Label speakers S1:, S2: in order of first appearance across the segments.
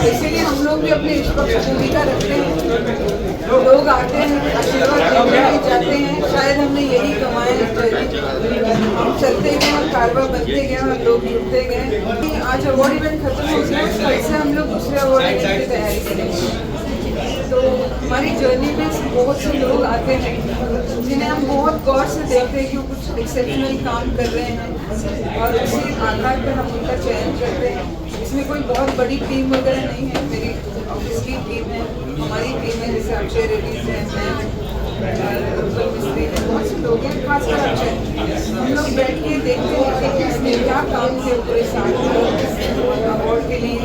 S1: इसीलिए हम लोग भी अपनी भूमिका रखते हैं। लोग आते हैं, आशीर्वाद देते हैं, जाते हैं। शायद हमने यही कमाया है। हम चलते गए और कारवा बनते गए और लोग जुड़ते गए। आज अवार्ड इवेंट खत्म हो गया, कल से हम लोग दूसरे अवार्ड इवेंट की तैयारी करेंगे। तो हमारी जर्नी में बहुत से लोग आते हैं जिन्हें हम बहुत गौर से देखते हैं कि वो कुछ एक्सेप्शनल काम कर रहे हैं और उसी आधार पर हम उनका चयन करते हैं। इसमें कोई बहुत बड़ी टीम वगैरह नहीं है, मेरी ऑब्वियसली टीम है, हमारी टीम है, जैसे अक्षय रेड्डी है, मैं उत्पल मिस्त्री है, बहुत से लोग हैं, खासकर अक्षय। हम लोग बैठ के देखते हैं कि किसने क्या काम किया पूरे साल अवार्ड के लिए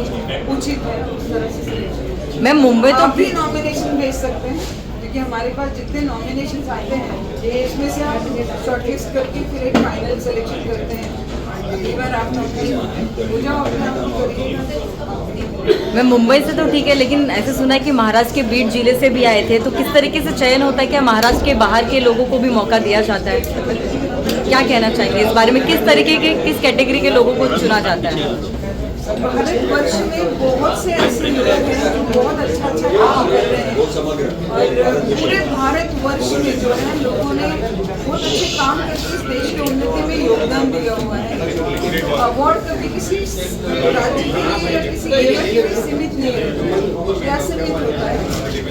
S1: उचित है, उस तरह से सिलेक्शन।
S2: मैं मुंबई तो
S1: आप भी नॉमिनेशन भेज सकते हैं क्योंकि हमारे पास जितने नॉमिनेशंस आते हैं इसमें से आप शॉर्टलिस्ट करके फिर एक फाइनल सिलेक्शन करते हैं। अगली बार आप नौकरी हो जाओ अपने आप को करिएगा।
S2: मैं मुंबई से तो ठीक है, लेकिन ऐसे सुना है कि महाराष्ट्र के बीड जिले से भी आए थे, तो किस तरीके से चयन होता है? क्या महाराष्ट्र के बाहर के लोगों को भी मौका दिया जाता है? क्या कहना चाहिए इस बारे में? किस तरीके के, किस कैटेगरी के लोगों को चुना जाता है?
S1: भारतवर्ष में बहुत से ऐसे लोग हैं जो बहुत अच्छा काम कर रहे हैं और पूरे भारतवर्ष में जो है लोगों ने बहुत अच्छे काम करके इस देश की उन्नति में योगदान दिया हुआ है। अवार्ड कभी किसी राज्य के लिए या किसी एरिया के लिए सीमित नहीं है, क्या सीमित होता है।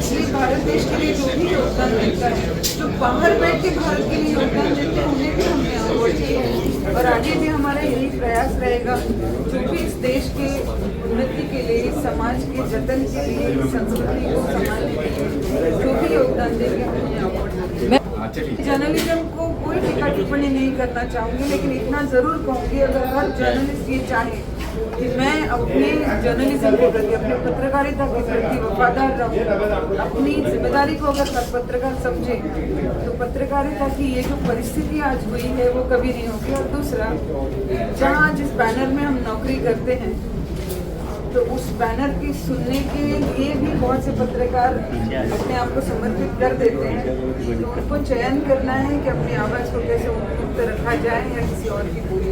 S1: इसलिए भारत देश के लिए जो भी योगदान देता है, जो बाहर बैठ के भारत के लिए योगदान देते हैं, उन्हें भी हमने अवार्ड दिए हैं और आगे भी हमारा यही प्रयास रहेगा। जो भी इस देश के उन्नति के लिए, समाज के जतन के लिए, संस्कृति को संभालने के लिए जो भी योगदान देंगे हमने अवार्ड दिए। जर्नलिज्म को कोई टीका टिप्पणी नहीं करना चाहूँगी, लेकिन इतना ज़रूर कहूँगी, अगर हर जर्नलिस्ट ये चाहे कि मैं अपने जर्नलिज्म के प्रति, अपने पत्रकारिता के प्रति वफादार रहूँ, अपनी जिम्मेदारी को अगर हर पत्रकार समझे तो पत्रकारिता की ये जो परिस्थिति आज हुई है वो कभी नहीं होगी। और दूसरा, जहाँ जिस बैनर में हम नौकरी करते हैं तो उस बैनर की सुनने के लिए भी बहुत से पत्रकार अपने आप को समर्पित कर देते हैं। तो उनको चयन करना है कि अपनी आवाज़ को कैसे उन्मुक्त रखा जाए या किसी और की बोली।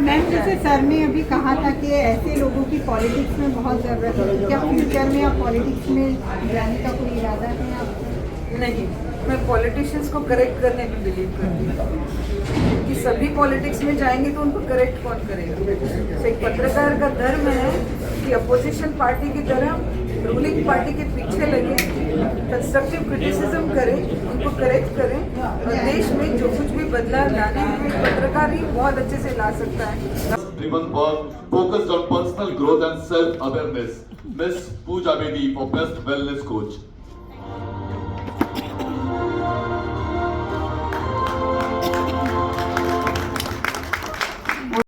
S3: मैम, जैसे सर ने अभी कहा था कि ऐसे लोगों की पॉलिटिक्स में बहुत ज़रूरत है, क्या फ्यूचर में आप पॉलिटिक्स में जाने का कोई इरादा है आपका?
S1: नहीं, मैं पॉलिटिशियंस को करेक्ट करने में बिलीव करती हूँ कि सभी पॉलिटिक्स में जाएंगे तो उनको करेक्ट कौन करेगा। तो एक पत्रकार का धर्म है कि अपोजिशन पार्टी की तरह रूलिंग पार्टी के पीछे लगे, कंस्ट्रक्टिव क्रिटिसिज्म करें, उनको करेक्ट करें और देश में जो कुछ भी बदलाव लाने हैं पत्रकार ही बहुत अच्छे से ला सकता है।
S4: Driven work focused on personal growth and self-awareness. Miss Pooja Bedi for Best Wellness Coach.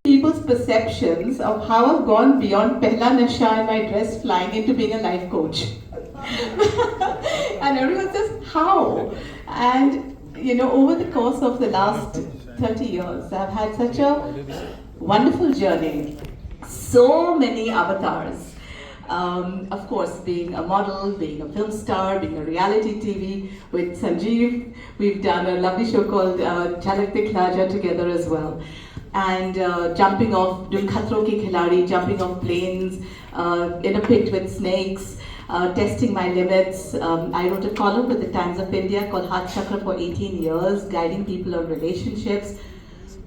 S5: People's perceptions of how I've gone beyond Pehla Nasha and my dress flying into being a life coach. And everyone says, how? And you know, over the course of the last 30 years, I've had such a wonderful journey. So many avatars. Of course, being a model, being a film star, being a reality TV with Sanjeev. We've done a lovely show called Jhalak Dikhlaja together as well. And jumping off, doing Khatron Ke Khiladi, jumping off planes, in a pit with snakes, testing my limits. I wrote a column with the Times of India called Heart Chakra for 18 years, guiding people on relationships.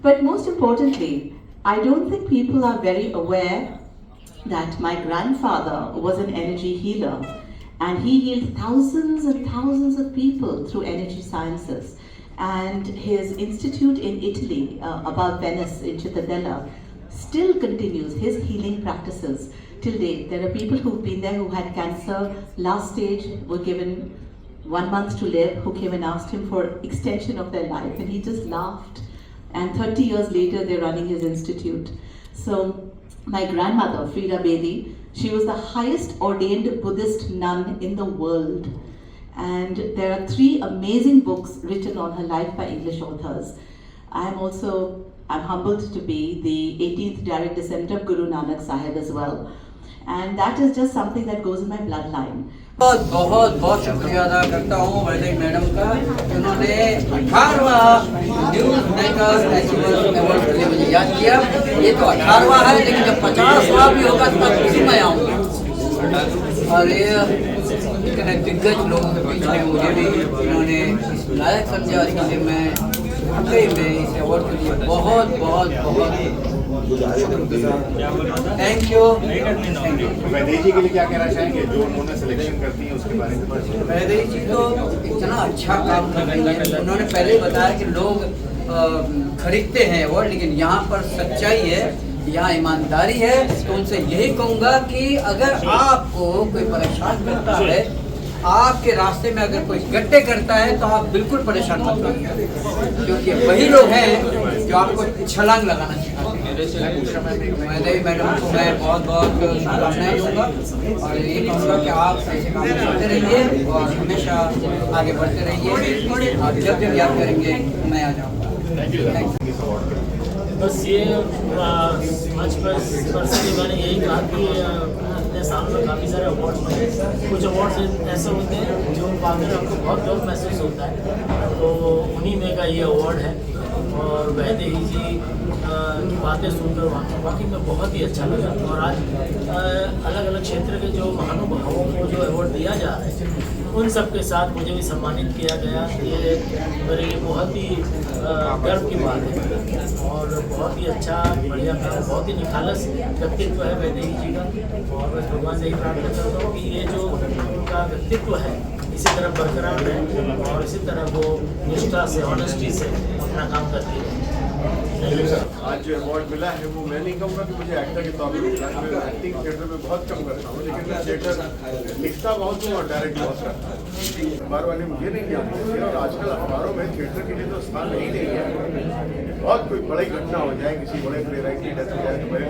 S5: But most importantly, I don't think people are very aware that my grandfather was an energy healer, and he healed thousands and thousands of people through energy sciences. And his institute in Italy, above Venice in Cittadella, still continues his healing practices till date. There are people who've been there who had cancer, last stage, were given 1 month to live, who came and asked him for extension of their life, and he just laughed. And 30 years later, they're running his institute. So my grandmother, Frida Bedi, she was the highest ordained Buddhist nun in the world. And there are 3 amazing books written on her life by English authors. I'm humbled to be the 18th direct descendant of Guru Nanak Sahib as well. And that is just something that goes in my bloodline.
S6: बहुत बहुत बहुत शुक्रिया अदा करता हूँ Vaidehi madam का, उन्होंने 18वां news makers festival award के लिए मुझे याद किया। ये तो 18वां है, लेकिन जब 50वां भी होगा तो मैं खुशी में आऊँगा। और ये इतने दिग्गज लोगों के बीच में मुझे भी इन्होंने लायक समझा, इसलिए मैं वाकई में इस अवार्ड के लिए बहुत बहुत बहुत थैंक यू।
S7: वैदेही जी के लिए क्या कहना चाहेंगे जो उन्होंने सिलेक्शन करती है उसके बारे में?
S6: वैदेही जी तो इतना अच्छा काम कर रही है। उन्होंने पहले ही बताया कि लोग खरीदते हैं अवार्ड, लेकिन यहाँ पर सच्चाई है, यहाँ ईमानदारी है। तो उनसे यही कहूँगा कि अगर आपको कोई परेशान करता है, आपके रास्ते में अगर कोई गड्ढे करता है, तो आप बिल्कुल परेशान मत होइए, क्योंकि वही लोग हैं जो आपको छलांग लगाना सिखाते हैं। वैदेही मैडम को मैं बहुत बहुत शुभकामनाएं दूंगा और ये कहूँगा कि आप ऐसे काम करते रहिए और हमेशा आगे बढ़ते रहिए, और जब जब याद करेंगे मैं आ जाऊँगा।
S8: बस ये मंच पर पर्सनली मैंने यही कहा कि अपने सामने काफ़ी सारे अवार्ड्स मिले। कुछ अवार्ड्स ऐसे होते हैं जो पाकर आपको बहुत गर्व महसूस होता है, तो उन्हीं में का ये अवार्ड है। और वैदेही जी की बातें सुनकर वाकई में बहुत ही अच्छा लगा। और आज अलग अलग क्षेत्र के जो महानुभावों को जो अवार्ड दिया जा रहा है, उन सब के साथ मुझे भी सम्मानित किया गया। ये मेरे लिए बहुत ही गर्व की बात है और बहुत ही अच्छा बढ़िया काम, बहुत ही निखालस व्यक्तित्व है वैदेही जी का। और मैं भगवान से ही प्रार्थना करता हूँ कि ये जो उनका व्यक्तित्व है इसी तरह बरकरार रहे और इसी तरह वो निष्ठा से, ऑनेस्टी से अपना काम करती है।
S7: आज जो अवार्ड मिला है वो मैं नहीं कहूँगा कि मुझे एक्टर के तौर पर मिला है। मैं एक्टिंग थिएटर में बहुत कम करता हूँ, लेकिन मैं थिएटर लिखता बहुत हूँ और डायरेक्ट बहुत करता हूँ। अखबार वाले मुझे नहीं जानते थे और आजकल अखबारों में थिएटर के लिए तो स्थान ही नहीं है। बहुत कोई बड़ी घटना हो जाए, किसी बड़े प्लेराइट की डेथ हो जाए तो बड़े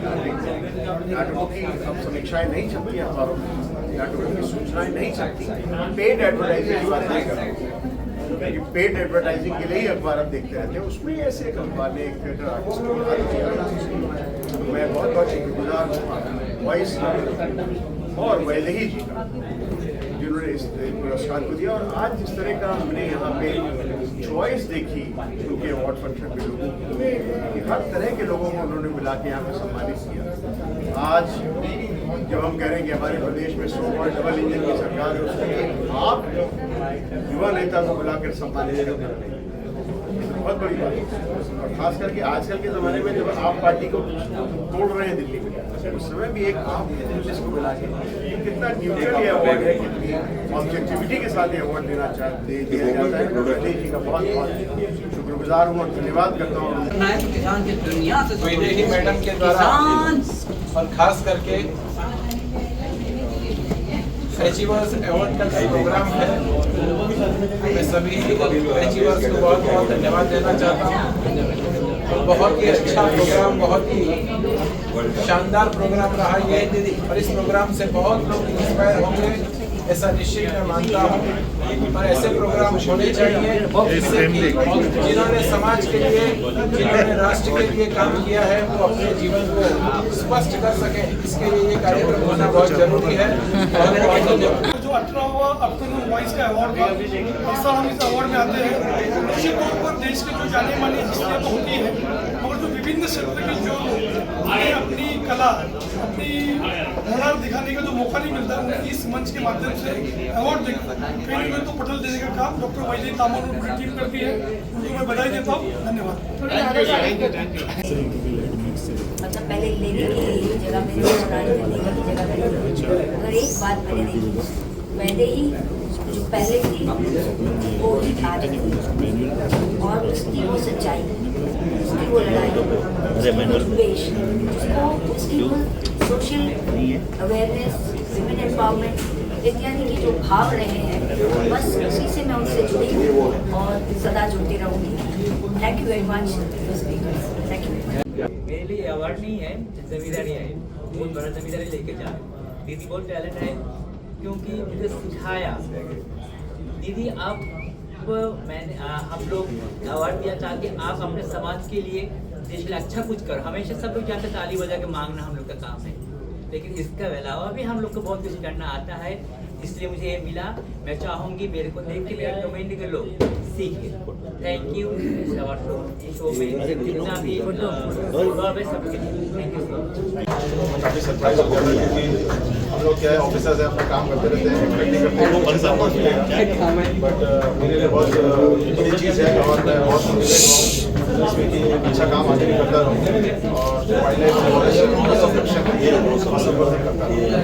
S7: नाटकों की अब समीक्षाएं नहीं छपती हैं अखबारों में, नाटकों की सूचनाएं नहीं छपती। पेड एडवर्टाइजिंग की बात नहीं कर रहा हूँ, पेड एडवर्टाइजिंग के लिए ही अखबार आप देखते रहते हैं। उसमें ऐसे एक अखबार ने एक थिएटर आर्टिस्ट को बता दिया। मैं बहुत बहुत शुक्रगुजार हूँ वॉइस और वैदेही जी का, जिन्होंने इस पुरस्कार को दिया। और आज जिस तरह का हमने यहाँ पे चॉइस देखी उनके अवार्ड फंक्शन में लोगों की, हर तरह के लोगों को उन्होंने बुला के यहाँ पे सम्मानित किया। आज जब हम कह रहे हैं कि हमारे प्रदेश में 100 डबल इंजन की सरकार है, उसमें आप युवा नेता को बुलाकर सम्मानित करते हैं, बहुत बड़ी बात है। और खास करके आजकल के ज़माने में जब आप पार्टी को तोड़ रहे हैं दिल्ली में, उस समय भी एक आप जिसको बुला के कितना न्यूट्रल ये अवार्ड है, कितनी ऑब्जेक्टिविटी के साथ ये अवार्ड दिया जाता है। वैदेही जी का बहुत बहुत शुक्रगुजार हूँ और धन्यवाद करता हूँ।
S6: किसान की दुनिया से
S9: वैदेही मैडम के द्वारा और खास करके अचीवर्स अवार्ड का जो प्रोग्राम है, मैं सभी अचीवर्स को बहुत बहुत धन्यवाद देना चाहता हूँ। बहुत ही अच्छा प्रोग्राम, बहुत ही शानदार प्रोग्राम रहा ये, और इस प्रोग्राम से बहुत लोग इंस्पायर होंगे ऐसा निश्चित मैं मानता हूँ। और ऐसे प्रोग्राम होने चाहिए जिससे कि जिन्होंने समाज के लिए, जिन्होंने राष्ट्र के लिए काम किया है, वो अपने जीवन को स्पष्ट कर सके। इसके लिए ये कार्यक्रम होना बहुत जरूरी है।
S10: जो 18वां आफ्टरनून वॉइस का अवार्ड था, इस साल हम इस अवार्ड में आते हैं। निश्चित तौर पर देश की जो जाने मानी हस्तियाँ तो होती है, मगर जो विभिन्न क्षेत्र की जो अपनी कला, अपनी हुनर दिखाने का जो मौका नहीं मिलता, उन्हें इस मंच के माध्यम से अवार्ड देकर कहीं में तो पटल देने का काम डॉक्टर वैदेही तामोर और पूरी टीम करती है। उनको मैं बधाई देता हूँ। धन्यवाद।
S11: मतलब पहले लेने की जगह में राजनीति की जगह में, अगर एक बात मैंने देखी, वैदेही जो पहले थी वो ही आज थी, और उसकी वो सच्चाई, उसकी वो लड़ाई, द्वेष, उसकी वो सोशल अवेयरनेस, विमेन एम्पावरमेंट इत्यादि के जो भाव रहे हैं, बस उसी से मैं उनसे जुड़ी हूँ और सदा जुड़ती रहूँगी। Thank you very much. Thank you.
S12: मेरे लिए अवार्ड नहीं है, जिम्मेदारी है, बहुत बड़ा जिम्मेदारी लेके जा। दीदी बहुत टैलेंट है, क्योंकि मुझे सिखाया। दीदी आप मैंने हम लोग अवार्ड दिया ताकि आप अपने समाज के लिए, देश के लिए अच्छा कुछ करो। हमेशा सब लोग चाहते ताली बजा के मांगना हम लोग का काम है, लेकिन इसके अलावा भी हम लोग को बहुत कुछ करना आता है, इसलिए मुझे ये मिला। मैं चाहूँगी मेरे को देख के मेरे कमेंट के लोग सीखे। थैंक यू शो में जितना भी लव है सबके लिए, थैंक यू सो मच।
S7: काफ़ी सरप्राइज हो गया था क्योंकि हम लोग क्या है ऑफिसर्स हैं, अपना काम करते रहते हैं, एक्सपेक्ट नहीं करते हैं वो सपोर्ट मिलेगा, बट मेरे लिए बहुत बड़ी चीज़ है और मैं बहुत मोटिवेट हूँ इसमें कि अच्छा काम आगे भी करता रहूँ और वाइल्ड लाइफ संरक्षण ये 100% करता रहूँ।